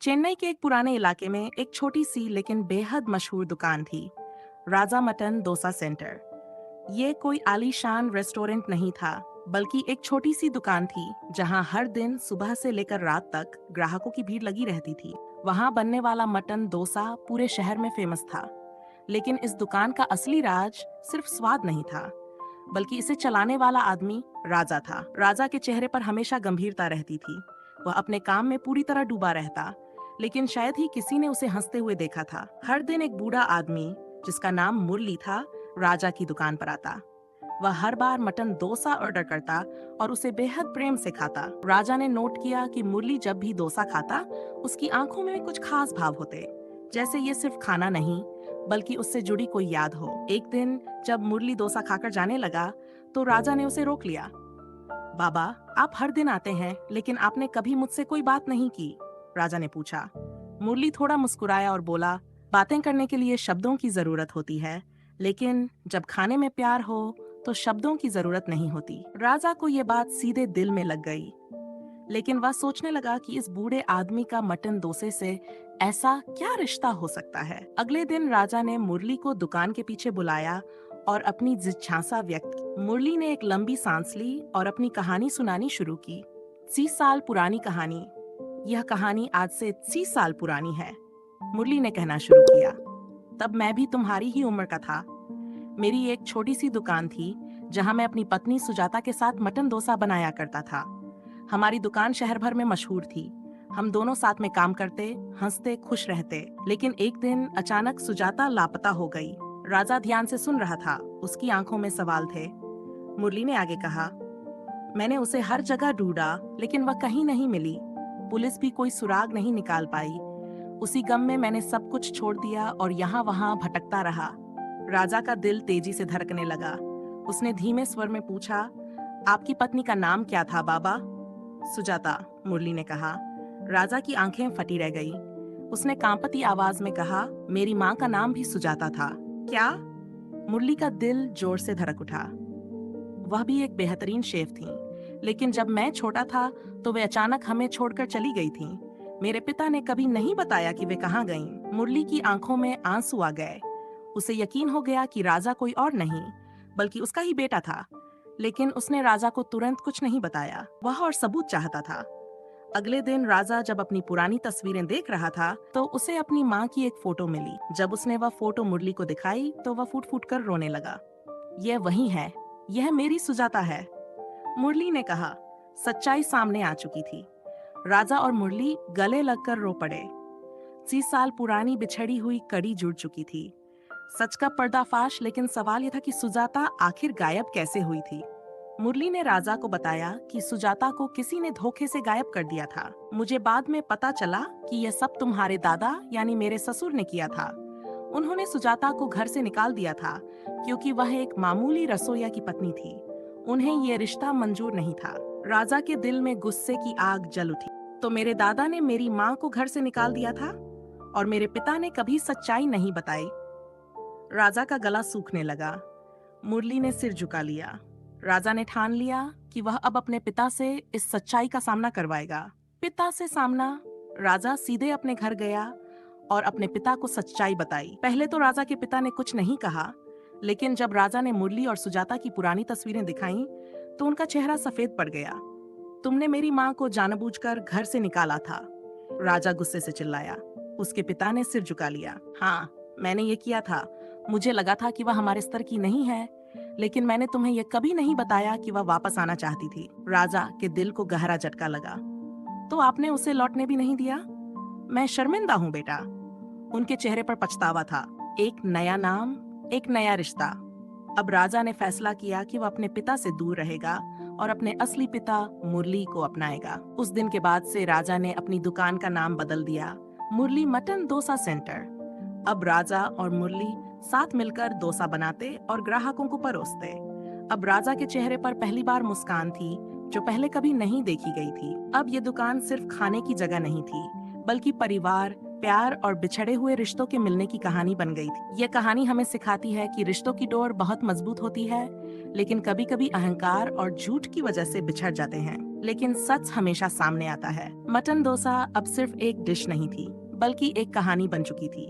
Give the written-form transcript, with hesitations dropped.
चेन्नई के एक पुराने इलाके में एक छोटी सी लेकिन बेहद मशहूर दुकान थी। राजा मटन डोसा सेंटर। ये कोई आलीशान रेस्टोरेंट नहीं था, बल्कि एक छोटी सी दुकान थी जहां हर दिन सुबह से लेकर रात तक ग्राहकों की भीड़ लगी रहती थी। वहां बनने वाला मटन डोसा पूरे शहर में फेमस था। लेकिन इस दुकान का असली राज सिर्फ स्वाद नहीं था, बल्कि इसे चलाने वाला आदमी राजा था। राजा के चेहरे पर हमेशा गंभीरता रहती थी। वह अपने काम में पूरी तरह डूबा रहता, लेकिन शायद ही किसी ने उसे हंसते हुए देखा था। हर दिन एक बूढ़ा आदमी जिसका नाम मुरली था, राजा की दुकान पर आता। वह हर बार मटन डोसा ऑर्डर करता और उसे बेहद प्रेम से खाता। राजा ने नोट किया कि मुरली जब भी डोसा खाता, उसकी आंखों में कुछ खास भाव होते, जैसे ये सिर्फ खाना नहीं, बल्कि उससे जुड़ी कोई याद हो। एक दिन जब मुरली डोसा खाकर जाने लगा, तो राजा ने उसे रोक लिया। बाबा, आप हर दिन आते हैं, लेकिन आपने कभी मुझसे कोई बात नहीं की, राजा ने पूछा। मुरली थोड़ा मुस्कुराया और बोला, बातें करने के लिए शब्दों की जरूरत होती है, लेकिन जब खाने में प्यार हो तो शब्दों की जरूरत नहीं होती। राजा को ये बात सीधे दिल में लग गई, लेकिन वह सोचने लगा कि इस बूढ़े आदमी का मटन डोसे से ऐसा क्या रिश्ता हो सकता है। अगले दिन राजा ने मुरली को दुकान के पीछे बुलाया और अपनी जिज्ञासा व्यक्त की। मुरली ने एक लंबी सांस ली और अपनी कहानी सुनानी शुरू की। 30 साल पुरानी कहानी। यह कहानी आज से 30 साल पुरानी है, मुरली ने कहना शुरू किया। तब मैं भी तुम्हारी ही उम्र का था। मेरी एक छोटी सी दुकान थी जहां मैं अपनी पत्नी सुजाता के साथ मटन डोसा बनाया करता था। हमारी दुकान शहर भर में मशहूर थी। हम दोनों साथ में काम करते, हंसते, खुश रहते। लेकिन एक दिन अचानक सुजाता लापता हो गई। राजा ध्यान से सुन रहा था, उसकी आंखों में सवाल थे। मुरली ने आगे कहा, मैंने उसे हर जगह ढूंढा, लेकिन वह कहीं नहीं मिली। पुलिस भी कोई सुराग नहीं निकाल पाई। उसी गम में मैंने सब कुछ छोड़ दिया और यहाँ वहाँ भटकता रहा। राजा का दिल तेजी से धड़कने लगा। उसने धीमे स्वर में पूछा, आपकी पत्नी का नाम क्या था बाबा? सुजाता, मुरली ने कहा। राजा की आंखें फटी रह गई। उसने कांपती आवाज में कहा, मेरी माँ का नाम भी सुजाता था। क्या? मुरली का दिल जोर से धड़क उठा। वह भी एक बेहतरीन शेफ थी, लेकिन जब मैं छोटा था तो वे अचानक हमें छोड़कर चली गई थीं। मेरे पिता ने कभी नहीं बताया कि वे कहाँ गईं। मुरली की आंखों में आंसू आ गए। उसे यकीन हो गया कि राजा कोई और नहीं, बल्कि उसका ही बेटा था। लेकिन उसने राजा को तुरंत कुछ नहीं बताया। वह और सबूत चाहता था। अगले दिन राजा जब अपनी पुरानी तस्वीरें देख रहा था, तो उसे अपनी माँ की एक फोटो मिली। जब उसने वह फोटो मुरली को दिखाई, तो वह फूट फूट कर रोने लगा। यह वही है, यह मेरी सुजाता है, मुरली ने कहा। सच्चाई सामने आ चुकी थी। राजा और मुरली गले लगकर रो पड़े। 30 साल पुरानी बिछड़ी हुई कड़ी जुड़ चुकी थी। सच का पर्दाफाश। लेकिन सवाल यह था कि सुजाता आखिर गायब कैसे हुई थी। मुरली ने राजा को बताया कि सुजाता को किसी ने धोखे से गायब कर दिया था। मुझे बाद में पता चला कि यह सब तुम्हारे दादा यानी मेरे ससुर ने किया था। उन्होंने सुजाता को घर से निकाल दिया था, क्योंकि वह एक मामूली रसोइया की पत्नी थी। उन्हें यह रिश्ता मंजूर नहीं था। राजा के दिल में गुस्से की आग जल उठी। तो मेरे दादा ने मेरी माँ को घर से निकाल दिया था और मेरे पिता ने कभी सच्चाई नहीं बताई। राजा का गला सूखने लगा। मुरली ने सिर झुका लिया। राजा ने ठान लिया कि वह अब अपने पिता से इस सच्चाई का सामना करवाएगा। पिता से सामना। राजा सीधे अपने घर गया और अपने पिता को सच्चाई बताई। पहले तो राजा के पिता ने कुछ नहीं कहा, लेकिन जब राजा ने मुरली और सुजाता की पुरानी तस्वीरें दिखाईं, तो उनका चेहरा सफेद पड़ गया। तुमने मेरी माँ को जानबूझकर घर से निकाला था, राजा गुस्से से चिल्लाया। उसके पिता ने सिर झुका लिया। हाँ, मैंने ये किया था। मुझे लगा था कि वह हमारे स्तर की नहीं है, लेकिन मैंने तुम्हें यह कभी नहीं बताया कि वह वापस आना चाहती थी। राजा के दिल को गहरा झटका लगा। तो आपने उसे लौटने भी नहीं दिया? मैं शर्मिंदा हूँ बेटा। उनके चेहरे पर पछतावा था। एक नया नाम, एक नया रिश्ता। अब राजा ने फैसला किया कि वह अपने पिता से दूर रहेगा और अपने असली पिता मुरली को अपनाएगा। उस दिन के बाद से राजा ने अपनी दुकान का नाम बदल दिया, मुरली मटन डोसा सेंटर। अब राजा और मुरली साथ मिलकर डोसा बनाते और ग्राहकों को परोसते। अब राजा के चेहरे पर पहली बार मुस्कान थी, जो पहले कभी नहीं देखी गई थी। अब ये दुकान सिर्फ खाने की जगह नहीं थी, बल्कि परिवार, प्यार और बिछड़े हुए रिश्तों के मिलने की कहानी बन गई थी। ये कहानी हमें सिखाती है कि रिश्तों की डोर बहुत मजबूत होती है, लेकिन कभी-कभी अहंकार और झूठ की वजह से बिछड़ जाते हैं। लेकिन सच हमेशा सामने आता है। मटन डोसा अब सिर्फ एक डिश नहीं थी, बल्कि एक कहानी बन चुकी थी।